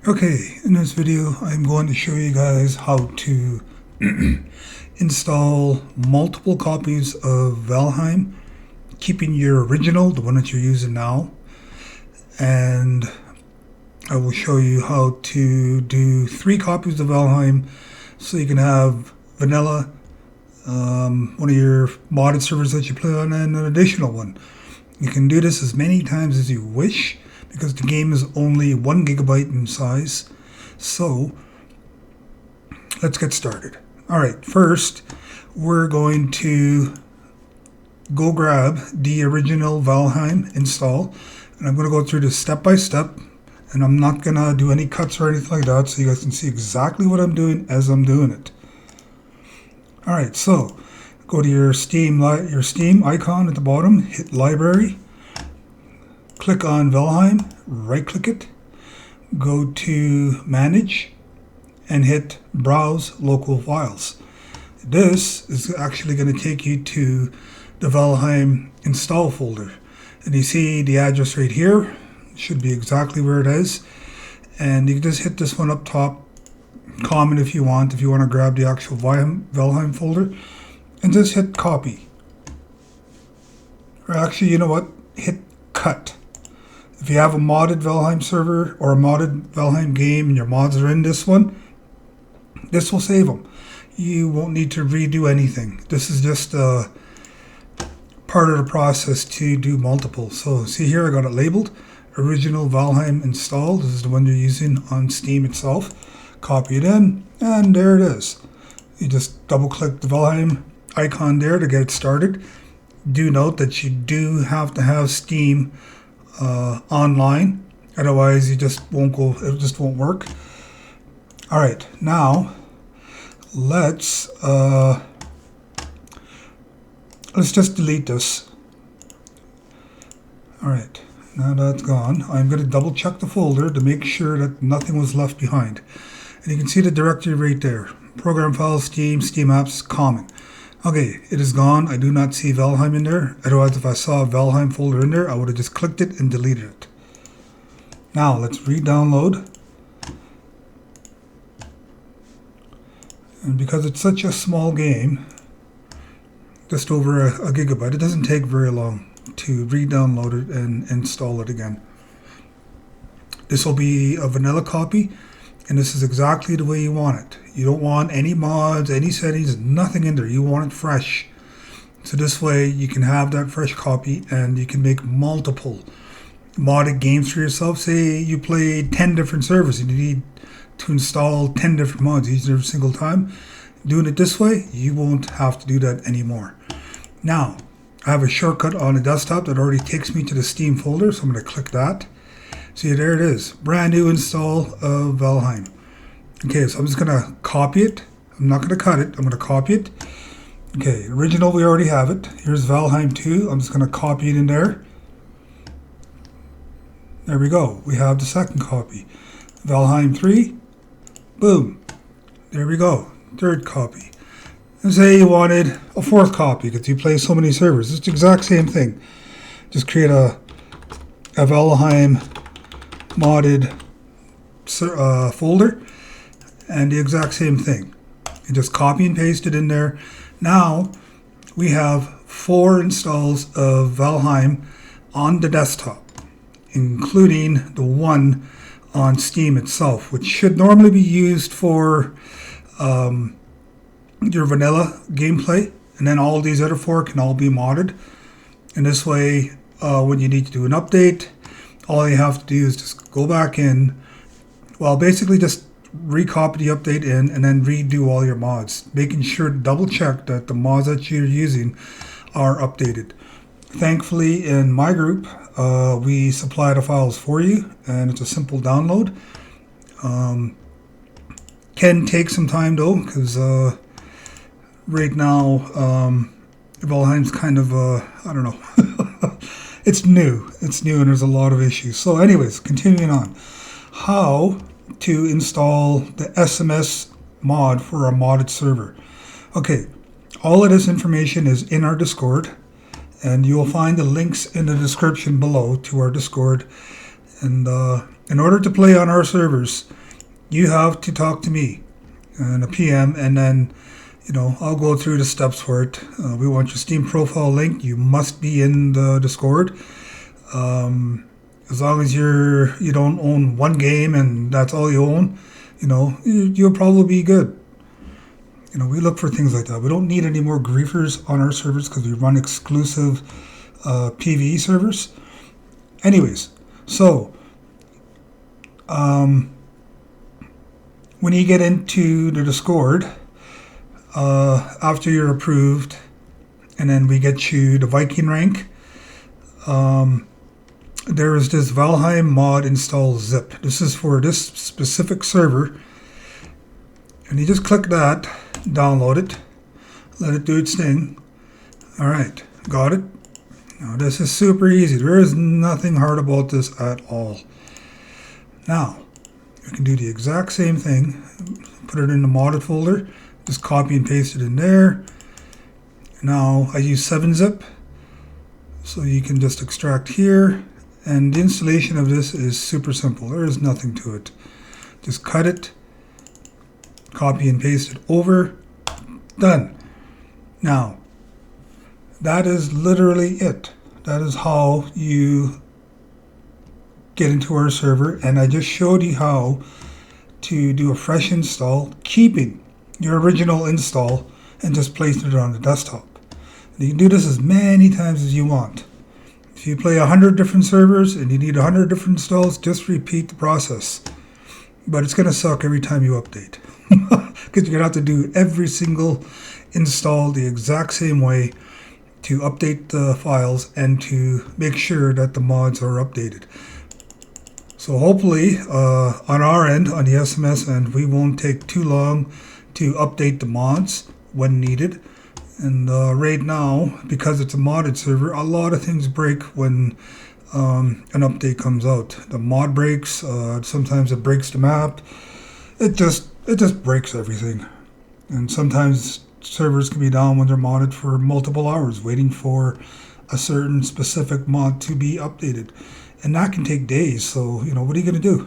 Okay, in this video I'm going to show you guys how to install multiple copies of Valheim, keeping your original, the one that you're using now, and I will show you how to do 3 copies of Valheim so you can have vanilla, one of your modded servers that you play on, and an additional one. You can do this as many times as you wish because the game is only 1 gigabyte in size. So let's get started. Alright, first we're going to go grab the original Valheim install, and I'm going to go through this step by step, and I'm not going to do any cuts or anything like that, so you guys can see exactly what I'm doing as I'm doing it. Alright, so go to your Steam icon at the bottom, hit library, click on Valheim, right click it, go to manage, and hit browse local files. This is actually going to take you to the Valheim install folder, and you see the address right here. It should be exactly where it is, and you can just hit this one up top, comment if you want to grab the actual Valheim folder, and just hit copy, or actually, you know what, hit cut. If you have a modded Valheim server or a modded Valheim game and your mods are in this one, this will save them. You won't need to redo anything. This is just part of the process to do multiple. So see here, I got it labeled original Valheim install. This is the one you're using on Steam itself. Copy it in, and there it is. You just double click the Valheim icon there to get it started. Do note that you do have to have Steam online, otherwise you just won't go, it just won't work. All right, now let's just delete this. All right, now that's gone, I'm going to double check the folder to make sure that nothing was left behind, and you can see the directory right there: program files, Steam apps, common. Okay, it is gone. I do not see Valheim in there. Otherwise, if I saw a Valheim folder in there, I would have just clicked it and deleted it. Now, let's re-download. And because it's such a small game, just over a gigabyte, it doesn't take very long to re-download it and install it again. This will be a vanilla copy, and this is exactly the way you want it. You don't want any mods, any settings, nothing in there. You want it fresh. So this way you can have that fresh copy and you can make multiple modded games for yourself. Say you play 10 different servers and you need to install 10 different mods each and every single time. Doing it this way, you won't have to do that anymore. Now, I have a shortcut on the desktop that already takes me to the Steam folder, so I'm going to click that. See, there it is. Brand new install of Valheim. Okay, so I'm just going to copy it. I'm not going to cut it. I'm going to copy it. Okay, original, we already have it. Here's Valheim 2. I'm just going to copy it in there. There we go. We have the second copy. Valheim 3. Boom. There we go. Third copy. And say you wanted a 4th copy because you play so many servers. It's the exact same thing. Just create a Valheim modded folder, and the exact same thing. You just copy and paste it in there. Now we have 4 installs of Valheim on the desktop, including the one on Steam itself, which should normally be used for your vanilla gameplay, and then all these other 4 can all be modded. And this way, when you need to do an update, all you have to do is just go back in, well, basically just recopy the update in and then redo all your mods, making sure to double check that the mods that you're using are updated. Thankfully, in my group, we supply the files for you, and it's a simple download. Can take some time though, because right now Valheim's kind of, I don't know. It's new, and there's a lot of issues. So anyways, continuing on. How to install the SMS mod for a modded server. Okay, all of this information is in our Discord, and you will find the links in the description below to our Discord. And in order to play on our servers, you have to talk to me and a PM, and then I'll go through the steps for it. We want your Steam profile linked. You must be in the Discord. As long as you don't own one game and that's all you own, you'll probably be good. We look for things like that. We don't need any more griefers on our servers because we run exclusive PvE servers. Anyways, so when you get into the Discord, after you're approved, and then we get you the Viking rank, there is this Valheim Mod Install zip. This is for this specific server, and you just click that, download it, let it do its thing. Alright, got it? Now this is super easy. There is nothing hard about this at all. Now, you can do the exact same thing. Put it in the modded folder. Just copy and paste it in there. Now, I use 7-zip. So you can just extract here. And the installation of this is super simple. There is nothing to it. Just cut it. Copy and paste it over. Done. Now, that is literally it. That is how you get into our server, and I just showed you how to do a fresh install, keeping your original install and just placing it on the desktop. And you can do this as many times as you want. If you play 100 different servers and you need 100 different installs, just repeat the process. But it's going to suck every time you update because you're going to have to do every single install the exact same way to update the files and to make sure that the mods are updated. So hopefully on our end, on the SMS end, we won't take too long to update the mods when needed. And right now, because it's a modded server, a lot of things break when an update comes out. The mod breaks, sometimes it breaks the map. It just breaks everything. And sometimes servers can be down when they're modded for multiple hours, waiting for a certain specific mod to be updated. And that can take days, so, what are you going to do?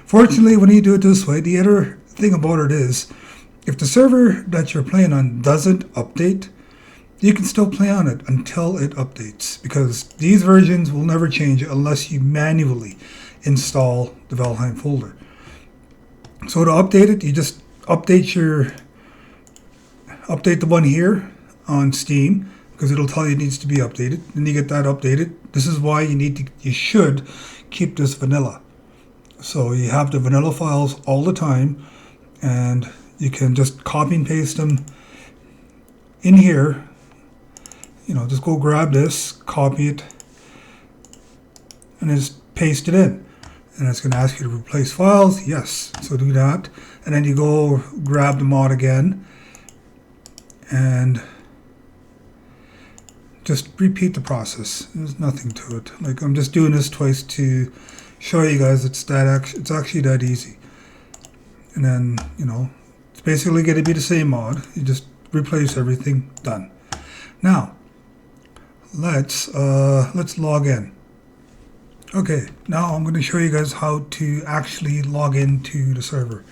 Fortunately, when you do it this way, the other thing about it is, if the server that you're playing on doesn't update, you can still play on it until it updates, because these versions will never change unless you manually install the Valheim folder. So to update it, you just update the one here on Steam, because it'll tell you it needs to be updated. Then you get that updated. This is why you should keep this vanilla. So you have the vanilla files all the time, and you can just copy and paste them in here. Just go grab this, copy it, and just paste it in. And it's going to ask you to replace files. Yes, so do that. And then you go grab the mod again, and just repeat the process. There's nothing to it. Like, I'm just doing this twice to show you guys it's actually that easy. And then, it's basically going to be the same mod. You just replace everything. Done. Now, let's log in. Okay, now I'm going to show you guys how to actually log into the server.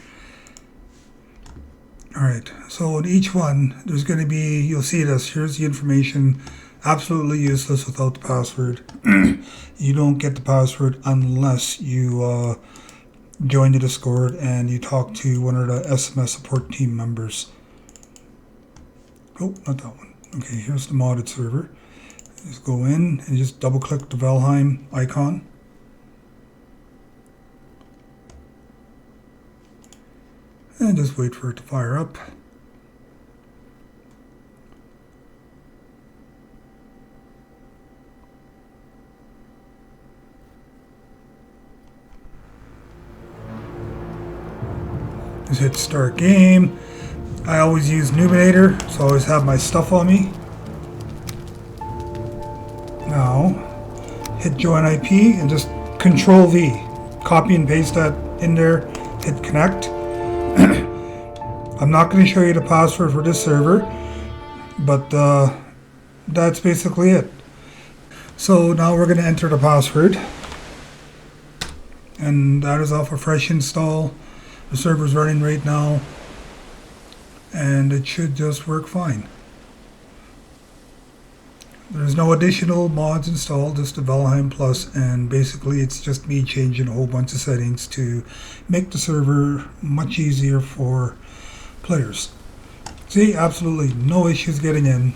Alright, so in each one, there's going to be, you'll see this, here's the information, absolutely useless without the password. You don't get the password unless you join the Discord and you talk to one of the SMS support team members. Oh, not that one. Okay, here's the modded server. Just go in and just double click the Valheim icon. And just wait for it to fire up. Just hit start game. I always use Numinator, so I always have my stuff on me. Now, hit join IP and just Control V. Copy and paste that in there. Hit connect. I'm not going to show you the password for this server, but that's basically it. So now we're going to enter the password, and that is off a fresh install. The server's running right now, and it should just work fine. There's no additional mods installed, just the Valheim Plus, and basically it's just me changing a whole bunch of settings to make the server much easier for players. See, absolutely no issues getting in.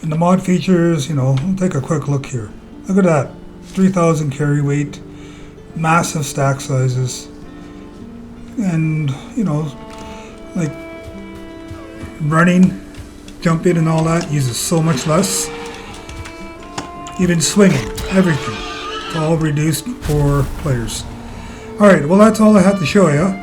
And the mod features, we'll take a quick look here. Look at that, 3,000 carry weight, massive stack sizes, and like running, jumping and all that uses so much less. Even swinging, everything, it's all reduced for players. Alright, well that's all I have to show you.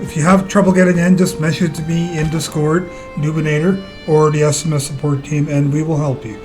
If you have trouble getting in, just message me in Discord, Nubinator, or the SMS support team, and we will help you.